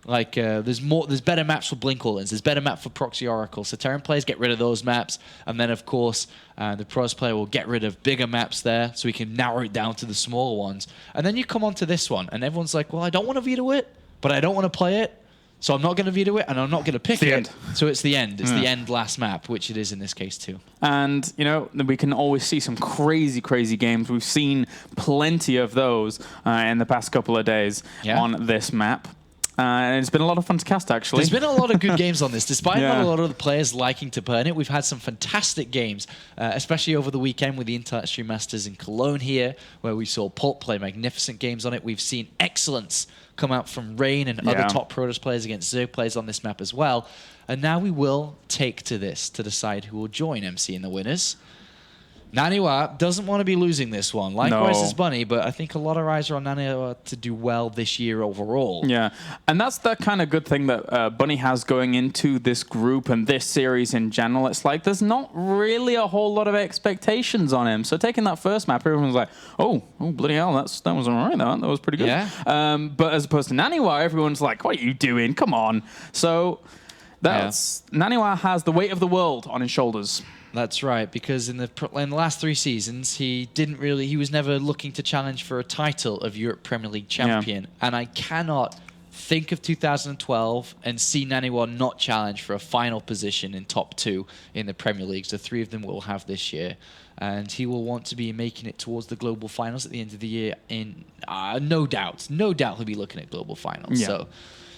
Like there's better maps for Blink All-Ins, there's better map for Proxy Oracle. So Terran players get rid of those maps, and then of course the Pros player will get rid of bigger maps there, so we can narrow it down to the smaller ones. And then you come on to this one, and everyone's like, well, I don't want to veto it, but I don't want to play it. So I'm not going to veto it, and I'm not going to pick it. End. So it's the end. It's the end last map, which it is in this case too. And, you know, we can always see some crazy, crazy games. We've seen plenty of those in the past couple of days on this map. And it's been a lot of fun to cast, actually. There's been a lot of good games on this. Despite not a lot of the players liking to burn it, we've had some fantastic games, especially over the weekend with the Intermission Masters in Cologne here, where we saw Pulp play magnificent games on it. We've seen excellence come out from Rain and other top Protoss players against Zerg players on this map as well. And now we will take to this to decide who will join MC in the winners. NaNiwa doesn't want to be losing this one. Likewise as Bunny, but I think a lot of eyes are on NaNiwa to do well this year overall. Yeah, and that's the kind of good thing that Bunny has going into this group and this series in general. It's like there's not really a whole lot of expectations on him. So taking that first map, everyone's like, oh bloody hell, that was all right, that was pretty good. Yeah. But as opposed to NaNiwa, everyone's like, what are you doing? Come on. So NaNiwa has the weight of the world on his shoulders. That's right, because in the last 3 seasons, he was never looking to challenge for a title of Europe Premier League champion. And I cannot think of 2012 and see NaNiwa not challenge for a final position in top 2 in the Premier League. So 3 of them we'll have this year. And he will want to be making it towards the global finals at the end of the year. No doubt he'll be looking at global finals. Yeah. So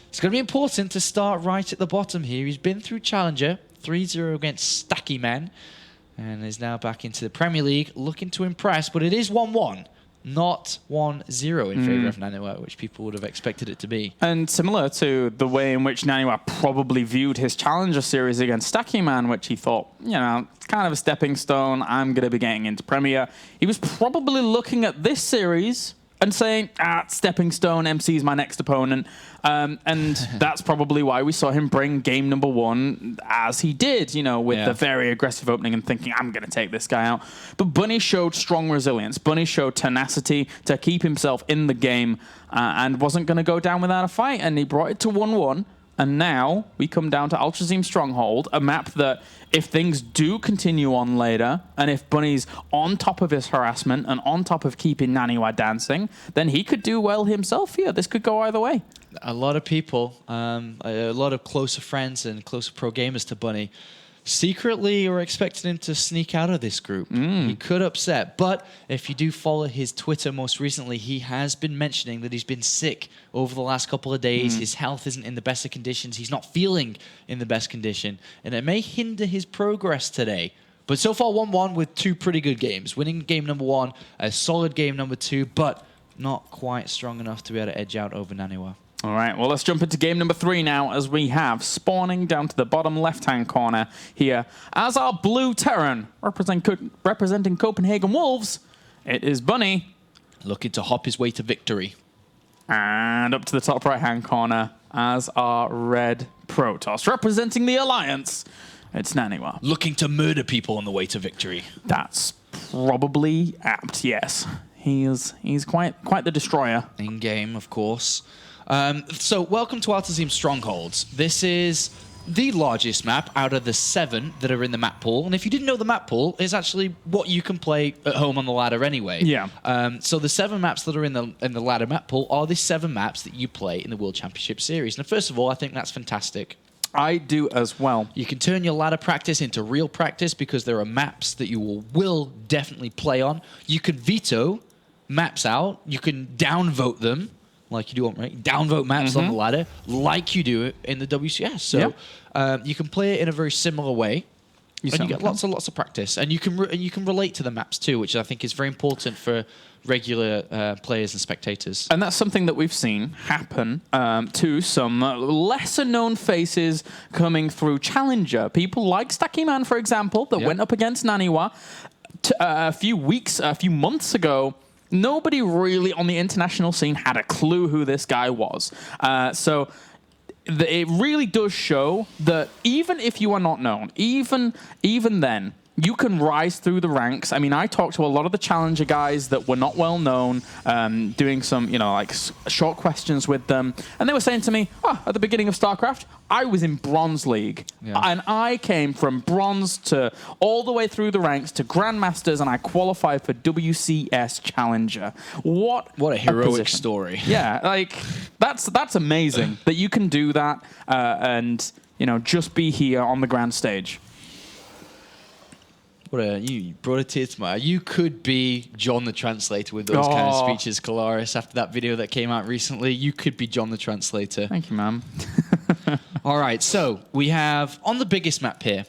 it's going to be important to start right at the bottom here. He's been through Challenger, 3-0 against Stacky Man, and is now back into the Premier League, looking to impress, but it is 1-1. not 1-0 in favor of NaNiwa, which people would have expected it to be. And similar to the way in which NaNiwa probably viewed his Challenger series against Stackyman, which he thought, it's kind of a stepping stone. I'm going to be getting into Premier. He was probably looking at this series and saying, stepping stone, MC is my next opponent. And that's probably why we saw him bring game number 1 as he did, with the very aggressive opening and thinking, I'm going to take this guy out. But Bunny showed strong resilience. Bunny showed tenacity to keep himself in the game and wasn't going to go down without a fight. And he brought it to 1-1. And now we come down to Ultrazim Stronghold, a map that if things do continue on later, and if Bunny's on top of his harassment and on top of keeping NaNiwa dancing, then he could do well himself here. This could go either way. A lot of people, a lot of closer friends and closer pro gamers to Bunny, secretly were expecting him to sneak out of this group. He could upset, but if you do follow his Twitter most recently, he has been mentioning that he's been sick over the last couple of days. His health isn't in the best of conditions. He's not feeling in the best condition, and it may hinder his progress today. But so far, 1-1 with 2 pretty good games. Winning game number 1, a solid game number 2, but not quite strong enough to be able to edge out over NaNiwa. All right, well, let's jump into game number 3 now, as we have spawning down to the bottom left-hand corner here. As our blue Terran, representing Copenhagen Wolves, it is Bunny. Looking to hop his way to victory. And up to the top right-hand corner as our red Protoss, representing the Alliance, it's NaNiwa. Looking to murder people on the way to victory. That's probably apt, yes. He's quite the destroyer. In-game, of course. So, welcome to Ultrazim Strongholds. This is the largest map out of the 7 that are in the map pool. And if you didn't know, the map pool is actually what you can play at home on the ladder anyway. Yeah. So the 7 maps that are in the ladder map pool are the 7 maps that you play in the World Championship Series. Now, first of all, I think that's fantastic. I do as well. You can turn your ladder practice into real practice because there are maps that you will definitely play on. You can veto maps out. You can downvote them. Like you do on, right? Downvote maps on the ladder, like you do in the WCS. So you can play it in a very similar way, and you get lots of practice, and you can relate to the maps too, which I think is very important for regular players and spectators. And that's something that we've seen happen to some lesser-known faces coming through Challenger. People like Stackyman, for example, that went up against NaNiwa a few months ago. Nobody really on the international scene had a clue who this guy was. So it really does show that even if you are not known, even then, you can rise through the ranks. I mean, I talked to a lot of the Challenger guys that were not well known, doing some, short questions with them. And they were saying to me, at the beginning of StarCraft, I was in Bronze League. Yeah. And I came from Bronze to all the way through the ranks to Grandmasters, and I qualified for WCS Challenger. What a heroic story. Yeah, that's amazing that you can do that and, just be here on the grand stage. You brought a tear to my eye. You could be John the Translator with those kind of speeches, Kalaris. After that video that came out recently, you could be John the Translator. Thank you, ma'am. All right, so we have, on the biggest map here,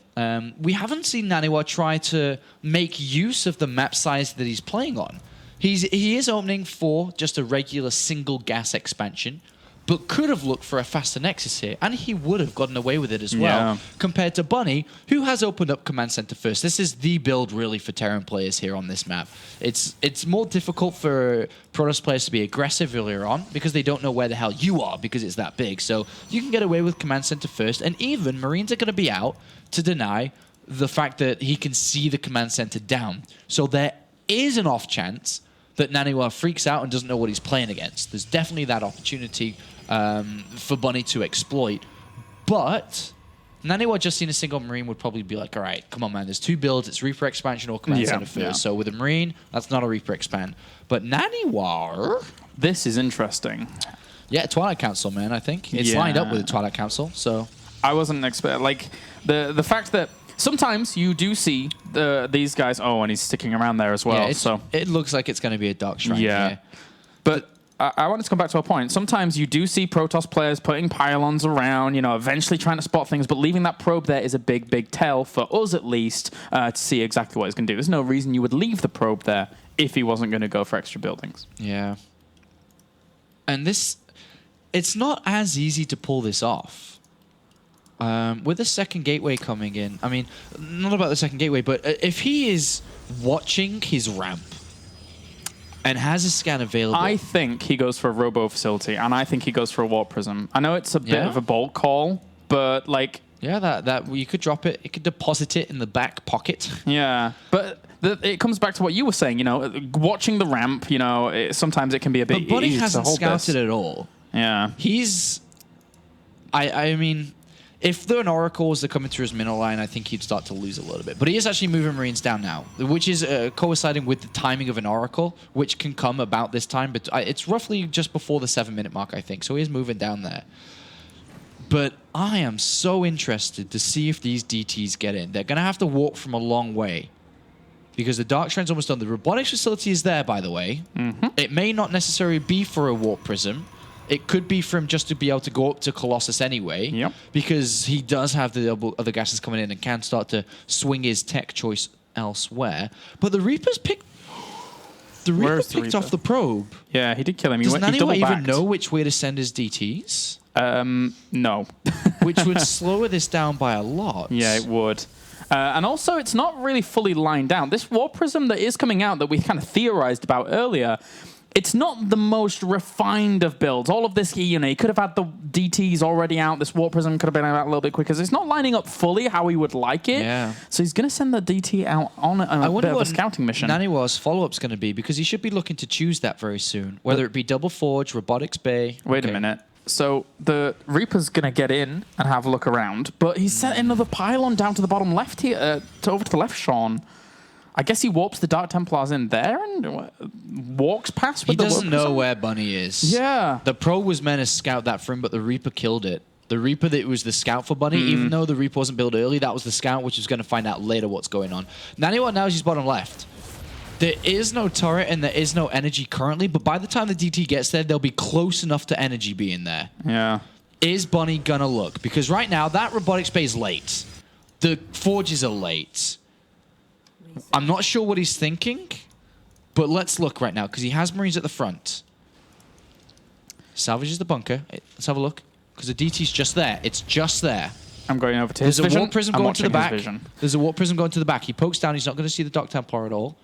we haven't seen NaNiwa try to make use of the map size that he's playing on. He is opening for just a regular single gas expansion, but could have looked for a faster Nexus here, and he would have gotten away with it as well, compared to Bunny, who has opened up Command Center first. This is the build, really, for Terran players here on this map. It's more difficult for Protoss players to be aggressive earlier on, because they don't know where the hell you are, because it's that big. So you can get away with Command Center first, and even Marines are going to be out to deny the fact that he can see the Command Center down. So there is an off chance that NaNiwa freaks out and doesn't know what he's playing against. There's definitely that opportunity for Bunny to exploit. But NaNiwa just seeing a single Marine would probably be like, all right, come on, man, there's 2 builds. It's Reaper Expansion or Command Center first. Yeah. So with a Marine, that's not a Reaper Expand. But NaNiwa... This is interesting. Yeah, Twilight Council, man, I think. It's lined up with the Twilight Council, so... I wasn't expecting... the fact that sometimes you do see these guys... Oh, and he's sticking around there as well. Yeah, it looks like it's going to be a Dark Shrine here. But I wanted to come back to a point. Sometimes you do see Protoss players putting pylons around, eventually trying to spot things, but leaving that probe there is a big, big tell for us, at least, to see exactly what it's going to do. There's no reason you would leave the probe there if he wasn't going to go for extra buildings. Yeah. And it's not as easy to pull this off. With the second gateway coming in, I mean, not about the second gateway, but if he is watching his ramp and has a scan available... I think he goes for a robo facility, and I think he goes for a warp prism. I know it's a bit of a bold call, but like... Yeah, that you could drop it. You could deposit it in the back pocket. Yeah, but it comes back to what you were saying. You know, watching the ramp. You know, sometimes it can be a bit. But Bunny easy hasn't to hold scouted this. at all. Yeah, he's. I mean, if there are oracles that come into his middle line, I think he'd start to lose a little bit. But he is actually moving Marines down now, which is coinciding with the timing of an oracle, which can come about this time. But it's roughly just before the 7-minute mark, I think. So he is moving down there. But I am so interested to see if these DTs get in. They're going to have to walk from a long way because the Dark Shrine almost done. The robotics facility is there, by the way. It may not necessarily be for a warp prism. It could be for him just to be able to go up to Colossus anyway, because he does have the other gases coming in and can start to swing his tech choice elsewhere. But the Reaper's picked... The Reaper picked off the probe. Yeah, he did kill him. Does NaNiwa even know which way to send his DTs? No. Which would slow this down by a lot. Yeah, it would. And also, it's not really fully lined out. This warp prism that is coming out that we kind of theorized about earlier, it's not the most refined of builds. All of this, you know, he could have had the DTs already out. This warp prism could have been out a little bit quicker. So it's not lining up fully how he would like it. Yeah. So he's going to send the DT out on a bit of a scouting mission. NaNiwa's follow-up's going to be, because he should be looking to choose that very soon. Whether it be Double Forge, Robotics Bay. Wait a minute. So the Reaper's going to get in and have a look around, but he's sent another pylon down to the bottom left here, over to the left, Sean. I guess he warps the Dark Templars in there and walks past with the warp prism. He doesn't know where Bunny is. Yeah. The Pro was meant to scout that for him, but the Reaper killed it. The Reaper that was the scout for Bunny, even though the Reaper wasn't built early, that was the scout, which is going to find out later what's going on. NaNiwa now is his bottom left. There is no turret and there is no energy currently, but by the time the DT gets there, they'll be close enough to energy being there. Yeah. Is Bunny gonna look? Because right now, that robotics bay is late. The forges are late. I'm not sure what he's thinking, but let's look right now, because he has Marines at the front. Salvages the bunker. Let's have a look, because the DT's just there. It's just there. I'm going over to his vision. There's a warp prism going to the back. Vision. There's a warp prism going to the back. He pokes down. He's not going to see the Dark Templar at all.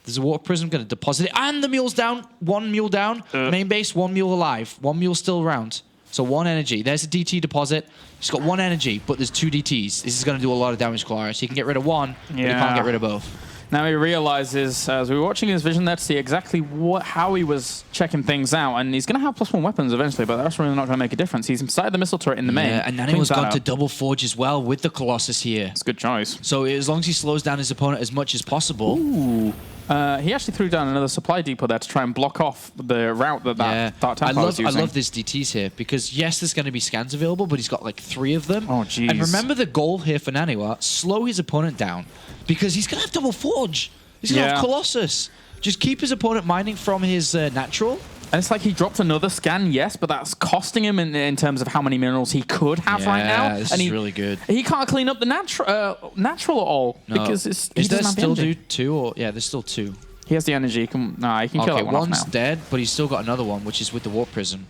There's a warp prism going to deposit it. And the mule's down. One mule down. Main base, one mule alive. One mule still around. So one energy. There's a DT deposit. He's got one energy, but there's two DTs. This is going to do a lot of damage to Colaris. He can get rid of one, but he can't get rid of both. Now he realizes, as we were watching his vision there, to see exactly how he was checking things out, and he's going to have +1 weapons eventually, but that's really not going to make a difference. He's inside the missile turret in the main. Yeah, and NaNiwa's gone to double forge as well with the Colossus here. It's a good choice. So as long as he slows down his opponent as much as possible. Ooh. He actually threw down another supply depot there to try and block off the route that Dark Templar was using. I love this DTs here, because yes, there's going to be scans available, but he's got like 3 of them. Oh, jeez. And remember the goal here for NaNiwa, slow his opponent down, because he's going to have double forge. He's going to have Colossus. Just keep his opponent mining from his natural. And it's like he dropped another scan, yes, but that's costing him in terms of how many minerals he could have right now. Yeah, this is really good. He can't clean up the natural at all. No. Because he doesn't have the energy. Still 2? Or, yeah, there's still 2. He has the energy. He can kill that one off now. One's dead, but he's still got another one, which is with the warp prism.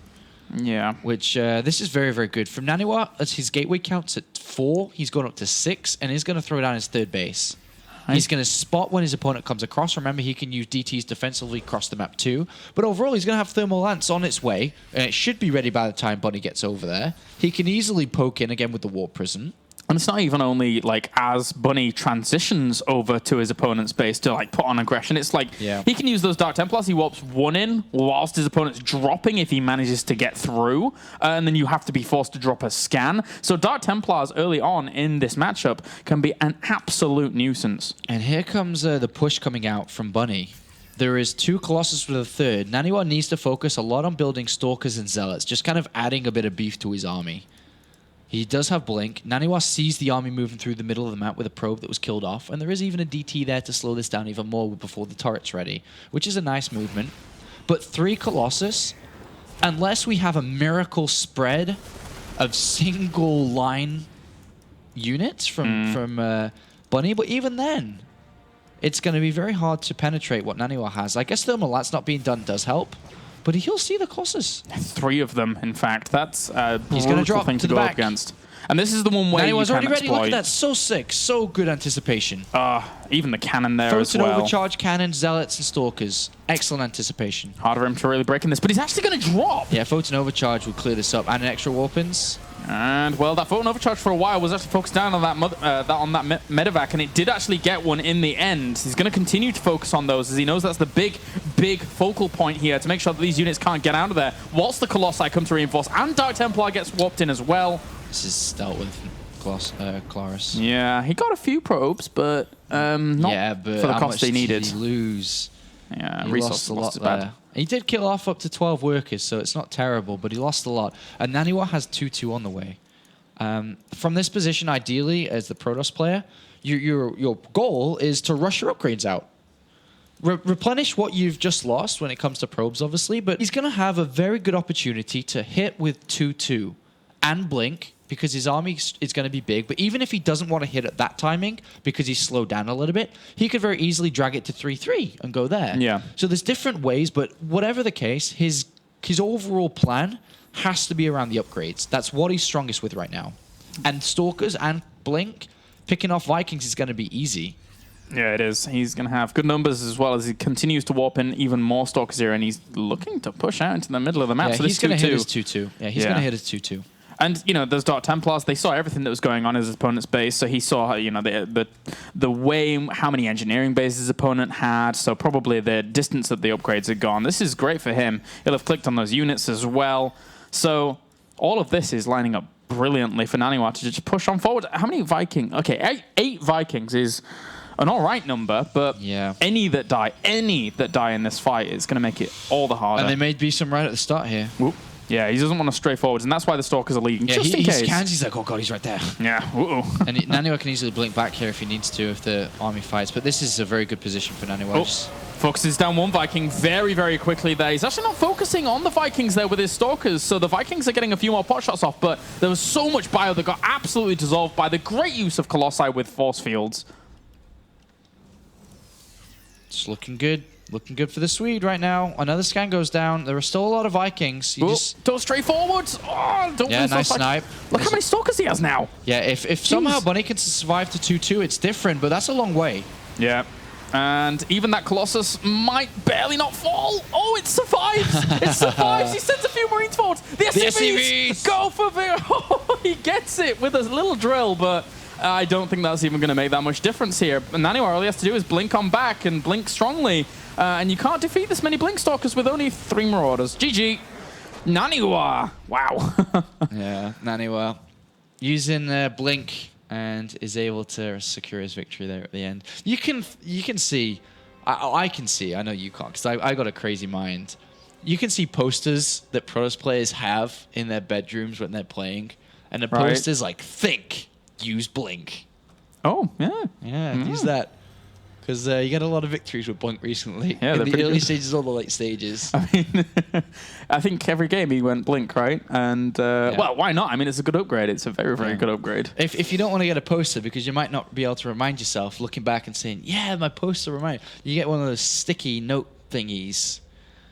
Yeah. Which, this is very, very good. From NaNiwa, as his gateway counts at 4, he's gone up to 6, and he's going to throw down his 3rd base. He's going to spot when his opponent comes across. Remember, he can use DTs defensively across the map too. But overall, he's going to have Thermal Lance on its way, and it should be ready by the time Bunny gets over there. He can easily poke in again with the Warp Prism. And it's not even only like as Bunny transitions over to his opponent's base to like put on aggression. It's like he can use those Dark Templars. He warps 1 in whilst his opponent's dropping if he manages to get through. And then you have to be forced to drop a scan. So Dark Templars early on in this matchup can be an absolute nuisance. And here comes the push coming out from Bunny. There is 2 Colossus with a 3rd. NaNiwa needs to focus a lot on building Stalkers and Zealots, just kind of adding a bit of beef to his army. He does have Blink. NaNiwa sees the army moving through the middle of the map with a probe that was killed off, and there is even a DT there to slow this down even more before the turret's ready, which is a nice movement. But 3 Colossus, unless we have a miracle spread of single line units from Bunny, but even then, it's going to be very hard to penetrate what NaNiwa has. I guess Thermal Lats not being done does help, but he'll see the Colossus. 3 of them, in fact. That's a He's going to drop thing to go up against. And this is the one where NaNiwa's you already can ready. exploit. Look at that. So sick. So good anticipation. Even the cannon there Photon as well. overcharge cannon, zealots, and stalkers. Excellent anticipation. Hard for him to really break in this, but he's actually going to drop. Yeah, Photon overcharge will clear this up, and an extra warpins. And, well, that Photon overcharge for a while was actually focused down on that medevac, and it did actually get one in the end. He's going to continue to focus on those, as he knows that's the big focal point here to make sure that these units can't get out of there, whilst the Colossi come to reinforce, and Dark Templar gets warped in as well. This is dealt with Claris. Yeah, he got a few probes, but not but for the how cost much they needed. Did he lose? Yeah, He resource lost is a lot bad. there. He did kill off up to 12 workers, so it's not terrible, but he lost a lot. And NaNiwa has 2-2 on the way. From this position, ideally, as the Protoss player, your goal is to rush your upgrades out. Replenish what you've just lost when it comes to probes, obviously, but he's going to have a very good opportunity to hit with 2-2 and blink, because his army is going to be big. But even if he doesn't want to hit at that timing because he's slowed down a little bit, he could very easily drag it to 3-3 and go there. Yeah. So there's different ways, but whatever the case, his overall plan has to be around the upgrades. That's what he's strongest with right now. And Stalkers and Blink, picking off Vikings is going to be easy. Yeah, it is. He's going to have good numbers as well as he continues to warp in even more Stalkers here, and he's looking to push out into the middle of the map. Yeah, so he's going to hit his 2-2. 2-2. Yeah, he's going to hit his 2-2. And, you know, those Dark Templars, they saw everything that was going on in his opponent's base. So he saw, you know, the way, how many engineering bases his opponent had. So probably the distance that the upgrades had gone. This is great for him. He'll have clicked on those units as well. So all of this is lining up brilliantly for NaNiwa to just push on forward. How many Vikings? Okay, 8 Vikings is an all right number, but any that die in this fight is going to make it all the harder. And there may be some right at the start here. Whoop. Yeah, he doesn't want to stray forwards, and that's why the Stalkers are leading, just in case. He scans, he's like, oh god, he's right there. Yeah, And NaNiwa can easily blink back here if he needs to, if the army fights, but this is a very good position for NaNiwa. Focuses down one Viking very, very quickly there. He's actually not focusing on the Vikings there with his Stalkers, so the Vikings are getting a few more pot shots off, but there was so much bio that got absolutely dissolved by the great use of Colossi with force fields. It's looking good. Looking good for the Swede right now. Another scan goes down. There are still a lot of Vikings. Don't stray forwards. Oh, don't nice snipe. Look how many Stalkers he has now. Yeah, if somehow Bunny can survive to 2-2, it's different, but that's a long way. Yeah. And even that Colossus might barely not fall. Oh, it survives. It survives. He sends a few Marines forwards. The SCVs. Go for the... Oh, he gets it with a little drill, but... I don't think that's even going to make that much difference here. And NaNiwa, all he has to do is blink on back and blink strongly. And you can't defeat this many Blink Stalkers with only 3 Marauders. GG. NaNiwa. Wow. Yeah, NaNiwa using Blink and is able to secure his victory there at the end. You can see, I can see, I know you can't because I got a crazy mind. You can see posters that Protoss players have in their bedrooms when they're playing. And the posters like, think. Use Blink. Oh, yeah. Yeah, use that. Because you get a lot of victories with Blink recently. Yeah, in the early stages or the late stages. I mean, I think every game he went Blink, right? And, well, why not? I mean, it's a good upgrade. It's a very, very good upgrade. If you don't want to get a poster, because you might not be able to remind yourself, looking back and saying, yeah, my poster remind you get one of those sticky note thingies.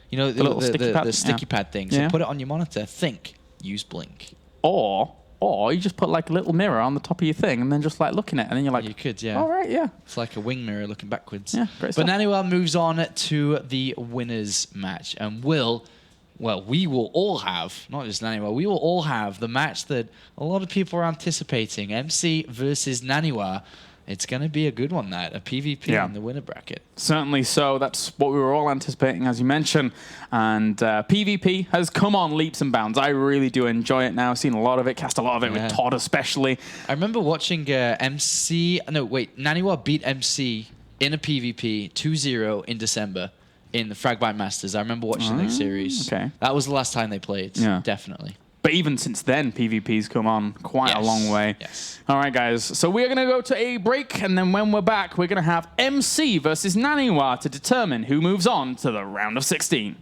You know, the sticky pad things. Yeah. And put it on your monitor. Think. Use Blink. Or you just put like a little mirror on the top of your thing and then just like looking at it and then you're like... You could, yeah. All right, yeah. It's like a wing mirror looking backwards. Yeah, great stuff. But NaNiwa moves on to the winners match and we will all have, not just NaNiwa, we will all have the match that a lot of people are anticipating. MC versus NaNiwa. It's going to be a good one, that. A PvP in the winner bracket. Certainly so. That's what we were all anticipating, as you mentioned. And PvP has come on leaps and bounds. I really do enjoy it now. I've seen a lot of it, cast a lot of it with Todd especially. I remember watching NaNiwa beat MC in a PvP 2-0 in December in the Fragbite Masters. I remember watching their series. Okay. That was the last time they played, definitely. But even since then, PvP's come on quite a long way. Yes. All right, guys. So we're going to go to a break, and then when we're back, we're going to have MC versus NaNiwa to determine who moves on to the round of 16.